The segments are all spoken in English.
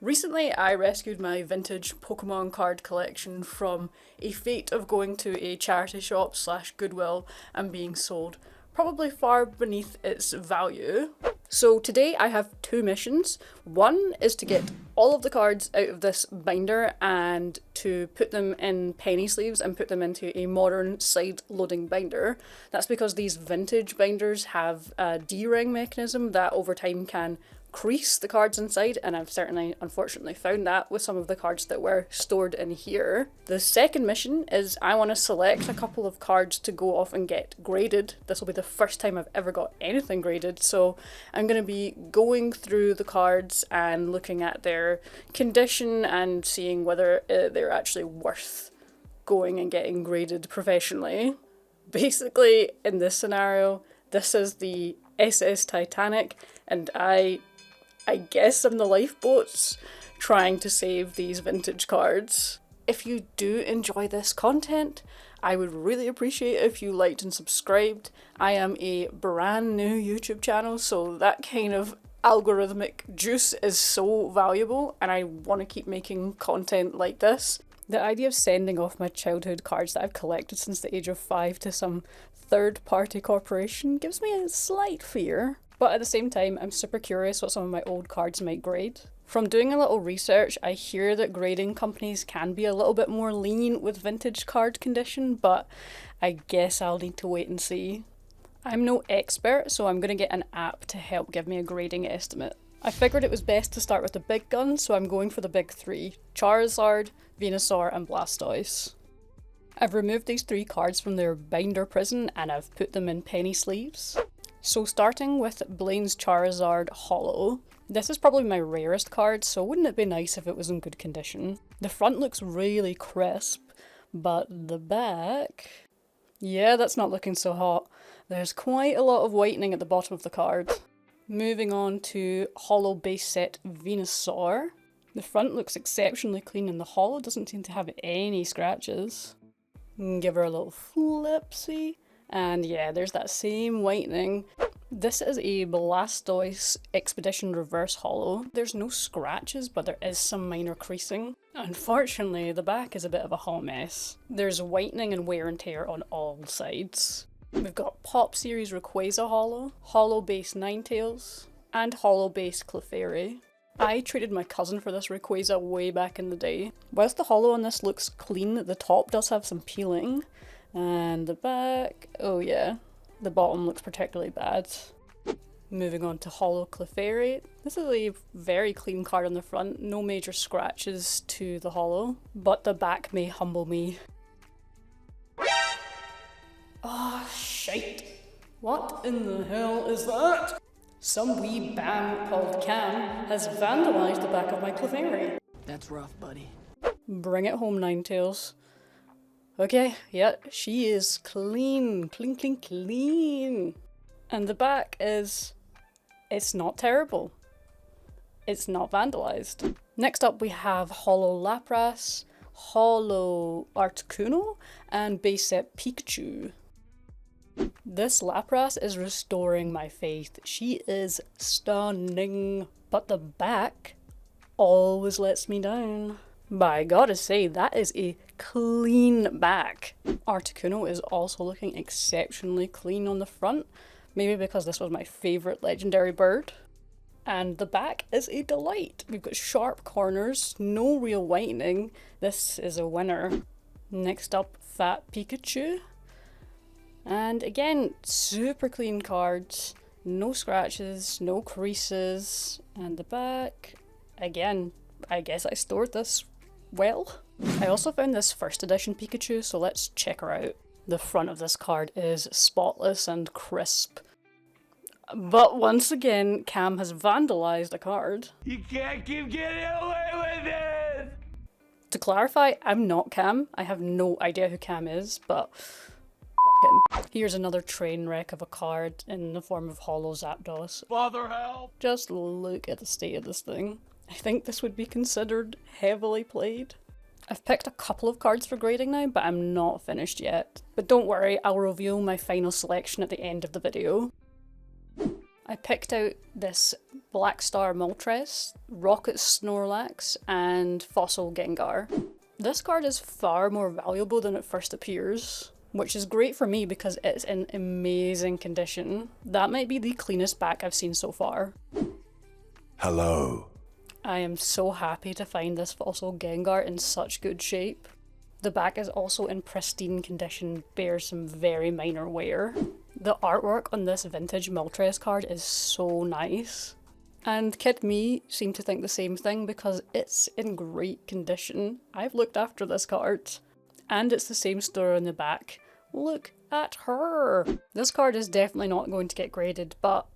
Recently, I rescued my vintage Pokemon card collection from a fate of going to a charity shop slash Goodwill and being sold, probably far beneath its value. So today I have two missions. One is to get all of the cards out of this binder and to put them in penny sleeves and put them into a modern side loading binder. That's because these vintage binders have a D-ring mechanism that over time can crease the cards inside, and I've certainly unfortunately found that with some of the cards that were stored in here. The second mission is I want to select a couple of cards to go off and get graded. This will be the first time I've ever got anything graded, so I'm going to be going through the cards and looking at their condition and seeing whether they're actually worth going and getting graded professionally. Basically, in this scenario, this is the SS Titanic, and I guess I'm the lifeboats trying to save these vintage cards. If you do enjoy this content, I would really appreciate it if you liked and subscribed. I am a brand new YouTube channel, so that kind of algorithmic juice is so valuable, and I want to keep making content like this. The idea of sending off my childhood cards that I've collected since the age of 5 to some third-party corporation gives me a slight fear. But at the same time, I'm super curious what some of my old cards might grade. From doing a little research, I hear that grading companies can be a little bit more lenient with vintage card condition, but I guess I'll need to wait and see. I'm no expert, so I'm going to get an app to help give me a grading estimate. I figured it was best to start with the big guns, so I'm going for the big three: Charizard, Venusaur and Blastoise. I've removed these three cards from their binder prison and I've put them in penny sleeves. So starting with Blaine's Charizard Holo. This is probably my rarest card, so wouldn't it be nice if it was in good condition? The front looks really crisp, but the back... yeah, that's not looking so hot. There's quite a lot of whitening at the bottom of the card. Moving on to Holo base set Venusaur. The front looks exceptionally clean and the holo doesn't seem to have any scratches. Give her a little flipsy. And yeah, there's that same whitening. This is a Blastoise Expedition Reverse Holo. There's no scratches, but there is some minor creasing. Unfortunately, the back is a bit of a hot mess. There's whitening and wear and tear on all sides. We've got Pop Series Rayquaza Holo, Holo base Ninetales, and Holo base Clefairy. I traded my cousin for this Rayquaza way back in the day. Whilst the holo on this looks clean, the top does have some peeling. And the back, oh yeah, the bottom looks particularly bad. Moving on to Holo Clefairy. This is a very clean card on the front, no major scratches to the holo, but the back may humble me. Oh shite. What in the hell is that? Some wee bam called Cam has vandalised the back of my Clefairy. That's rough, buddy. Bring it home, Ninetales. Okay, yeah, she is clean, clean, clean, clean. And the back is... it's not terrible. It's not vandalised. Next up we have Holo Lapras, Holo Articuno, and base set Pikachu. This Lapras is restoring my faith. She is stunning, but the back always lets me down. But I gotta say, that is a clean back. Articuno is also looking exceptionally clean on the front, maybe because this was my favourite legendary bird. And the back is a delight. We've got sharp corners, no real whitening. This is a winner. Next up, Fat Pikachu. And again, super clean cards, no scratches, no creases, and the back, again, I guess I stored this well. I also found this first edition Pikachu, so let's check her out. The front of this card is spotless and crisp. But once again, Cam has vandalised a card. You can't keep getting away with it! To clarify, I'm not Cam. I have no idea who Cam is, but... him. Here's another train wreck of a card in the form of Holo Zapdos. Father help! Just look at the state of this thing. I think this would be considered heavily played. I've picked a couple of cards for grading now, but I'm not finished yet. But don't worry, I'll reveal my final selection at the end of the video. I picked out this Black Star Moltres, Rocket Snorlax, and Fossil Gengar. This card is far more valuable than it first appears, which is great for me because it's in amazing condition. That might be the cleanest back I've seen so far. Hello. I am so happy to find this Fossil Gengar in such good shape. The back is also in pristine condition, bears some very minor wear. The artwork on this vintage Moltres card is so nice. And Kid Me seemed to think the same thing because it's in great condition. I've looked after this card. And it's the same story on the back. Look at her! This card is definitely not going to get graded, but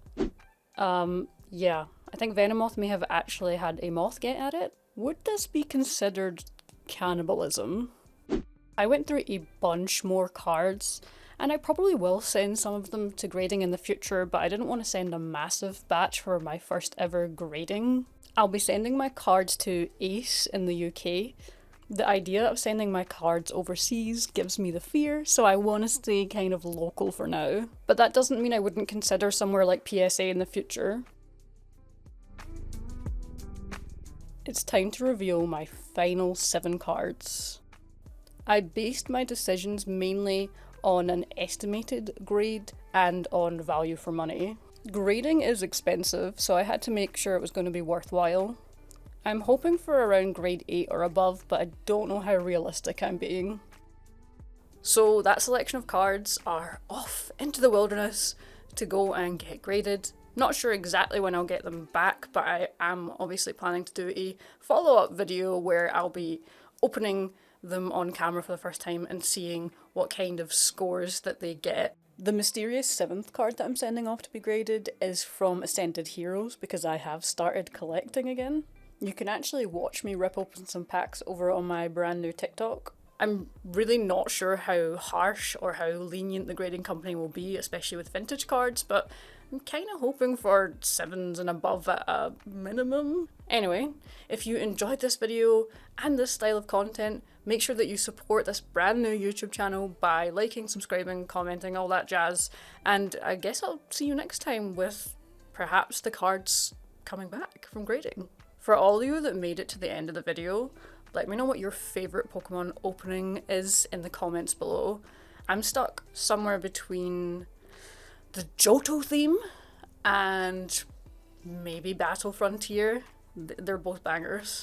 yeah. I think Venomoth may have actually had a moth get at it. Would this be considered cannibalism? I went through a bunch more cards, and I probably will send some of them to grading in the future, but I didn't want to send a massive batch for my first ever grading. I'll be sending my cards to Ace in the UK. The idea of sending my cards overseas gives me the fear, so I want to stay kind of local for now. But that doesn't mean I wouldn't consider somewhere like PSA in the future. It's time to reveal my final 7 cards. I based my decisions mainly on an estimated grade and on value for money. Grading is expensive, so I had to make sure it was going to be worthwhile. I'm hoping for around grade 8 or above, but I don't know how realistic I'm being. So that selection of cards are off into the wilderness to go and get graded. Not sure exactly when I'll get them back, but I am obviously planning to do a follow-up video where I'll be opening them on camera for the first time and seeing what kind of scores that they get. The mysterious 7th card that I'm sending off to be graded is from Ascended Heroes because I have started collecting again. You can actually watch me rip open some packs over on my brand new TikTok. I'm really not sure how harsh or how lenient the grading company will be, especially with vintage cards, but I'm kind of hoping for 7s and above at a minimum. Anyway, if you enjoyed this video and this style of content, make sure that you support this brand new YouTube channel by liking, subscribing, commenting, all that jazz. And I guess I'll see you next time with perhaps the cards coming back from grading. For all of you that made it to the end of the video, let me know what your favourite Pokemon opening is in the comments below. I'm stuck somewhere between the Johto theme and maybe Battle Frontier. They're both bangers.